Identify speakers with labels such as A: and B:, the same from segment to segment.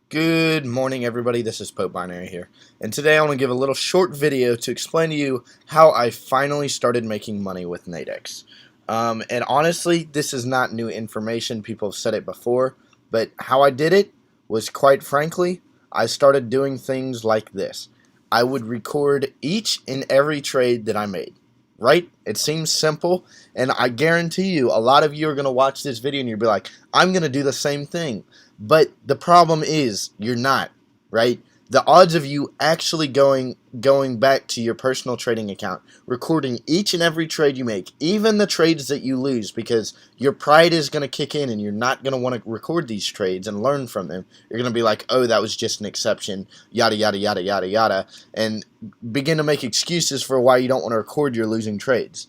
A: Good morning, everybody. This is Pope Binary here, and today I want to give a little short video to explain to you how I finally started making money with Nadex. And honestly, this is not new information. People have said it before, but how I did it was, quite frankly, I started doing things like this. I would record each and every trade that I made. Right? It seems simple, and I guarantee you, a lot of you are going to watch this video and you'll be like, I'm going to do the same thing. But the problem is you're not, right? The odds of you actually going back to your personal trading account, recording each and every trade you make, even the trades that you lose, because your pride is going to kick in and you're not going to want to record these trades and learn from them. You're going to be like, oh, that was just an exception, yada, yada, yada, yada, yada, and begin to make excuses for why you don't want to record your losing trades.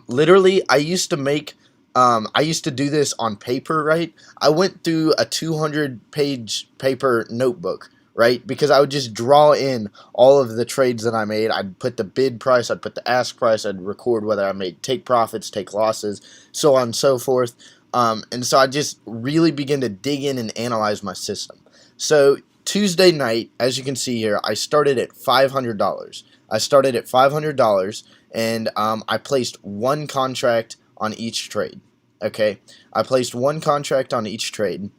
A: Literally, I used to do this on paper, right? I went through a 200-page paper notebook, right? Because I would just draw in all of the trades that I made. I'd put the bid price, I'd put the ask price, I'd record whether I made take profits, take losses, so on and so forth. And so I just really began to dig in and analyze my system. So Tuesday night, as you can see here, I started at $500. I started at $500, and I placed one contract on each trade. Okay, I placed one contract on each trade,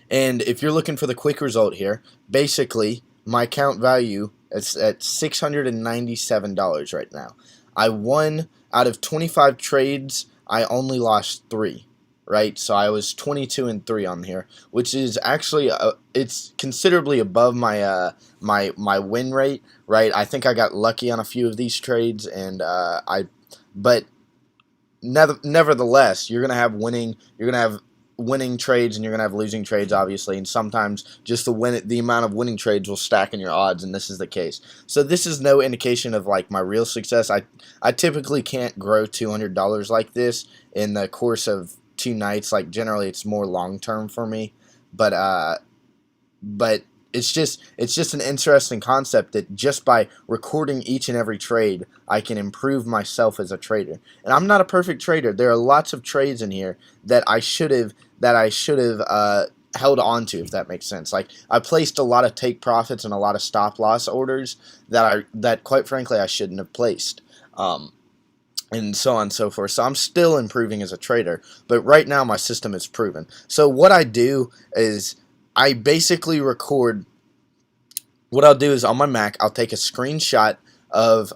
A: and if you're looking for the quick result here, basically my account value is at $697 right now. I won out of 25 trades. I only lost 3. Right, so I was 22-3 on here, which is actually it's considerably above my win rate. Right, I think I got lucky on a few of these trades, and but nevertheless, you're gonna have winning trades and you're gonna have losing trades, obviously, and sometimes just the amount of winning trades will stack in your odds, and this is the case. So this is no indication of like my real success. I typically can't grow $200 like this in the course of 2 nights. Like generally, it's more long term for me, but but it's just an interesting concept that just by recording each and every trade, I can improve myself as a trader. And I'm not a perfect trader. There are lots of trades in here that I should have held on to, if that makes sense. Like I placed a lot of take profits and a lot of stop loss orders that quite frankly I shouldn't have placed. And so on and so forth. So I'm still improving as a trader, but right now my system is proven. So what I do is I basically record. What I'll do is on my Mac, I'll take a screenshot of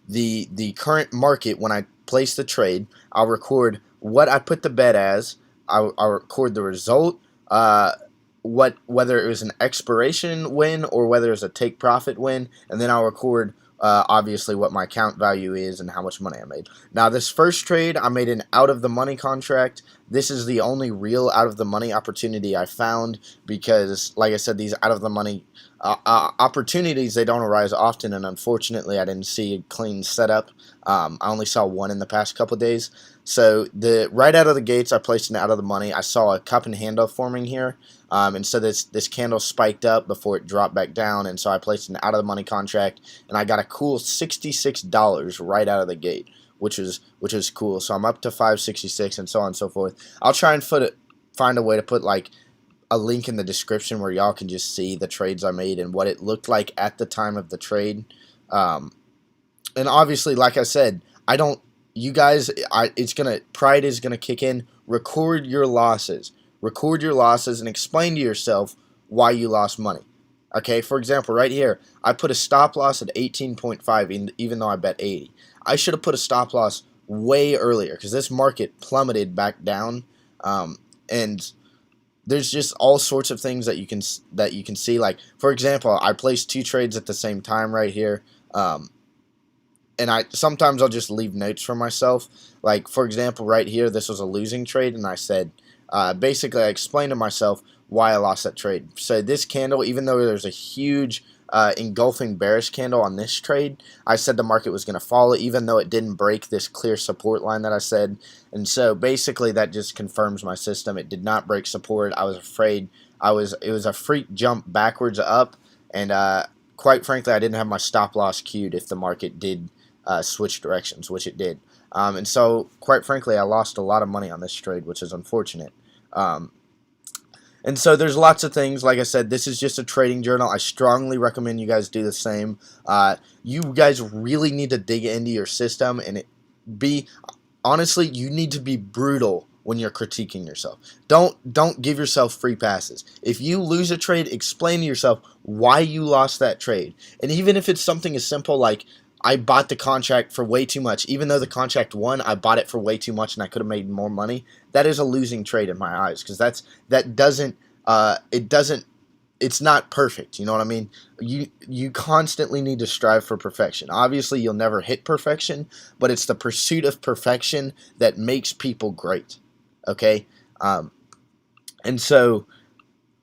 A: the current market when I place the trade. I'll record what I put the bet as. I'll record the result. Whether it was an expiration win or whether it was a take profit win, and then I'll record obviously what my account value is and how much money I made. Now this first trade, I made an out of the money contract. This is the only real out of the money opportunity I found because, like I said, these out of the money opportunities, they don't arise often, and unfortunately I didn't see a clean setup. I only saw one in the past couple of days. So right out of the gates, I placed an out of the money. I saw a cup and handle forming here, and so this candle spiked up before it dropped back down, and so I placed an out of the money contract, and I got a cool $66 right out of the gate, which is cool. So I'm up to 566 and so on and so forth. I'll try and find a way to put like a link in the description where y'all can just see the trades I made and what it looked like at the time of the trade. And obviously, like I said, I don't. You guys, pride is gonna kick in. Record your losses. Record your losses and explain to yourself why you lost money. Okay, for example, right here, I put a stop loss at 18.5, even though I bet 80. I should have put a stop loss way earlier because this market plummeted back down, and there's just all sorts of things that you can see. Like for example, I placed 2 trades at the same time right here. And sometimes I'll just leave notes for myself. Like for example, right here, this was a losing trade, and I said, basically, I explained to myself why I lost that trade. So this candle, even though there's a huge engulfing bearish candle on this trade, I said the market was going to follow, even though it didn't break this clear support line that I said. And so basically, that just confirms my system. It did not break support. I was afraid. It was a freak jump backwards up, and quite frankly, I didn't have my stop loss queued if the market did switch directions, which it did. And so, quite frankly, I lost a lot of money on this trade, which is unfortunate. And so there's lots of things. Like I said, this is just a trading journal. I strongly recommend you guys do the same. You guys really need to dig into your system and be honestly, you need to be brutal when you're critiquing yourself. Don't give yourself free passes. If you lose a trade, explain to yourself why you lost that trade. And even if it's something as simple like I bought the contract for way too much, even though the contract won, I bought it for way too much and I could have made more money. That is a losing trade in my eyes because that doesn't it doesn't it's not perfect. You know what I mean? You constantly need to strive for perfection. Obviously, you'll never hit perfection, but it's the pursuit of perfection that makes people great. Okay, and so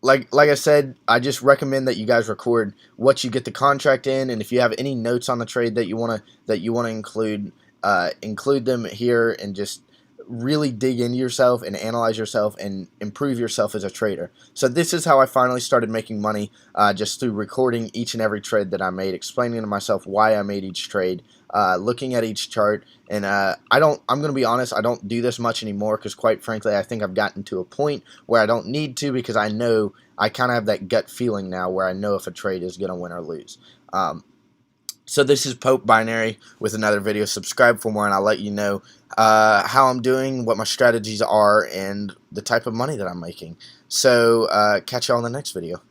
A: like I said, I just recommend that you guys record what you get the contract in, and if you have any notes on the trade that you wanna include, include them here, and just really dig into yourself and analyze yourself and improve yourself as a trader. So this is how I finally started making money, just through recording each and every trade that I made, explaining to myself why I made each trade, looking at each chart. And I'm going to be honest, I don't do this much anymore because quite frankly, I think I've gotten to a point where I don't need to, because I know I kind of have that gut feeling now where I know if a trade is going to win or lose. So this is Pope Binary with another video. Subscribe for more, and I'll let you know how I'm doing, what my strategies are, and the type of money that I'm making. So catch y'all in the next video.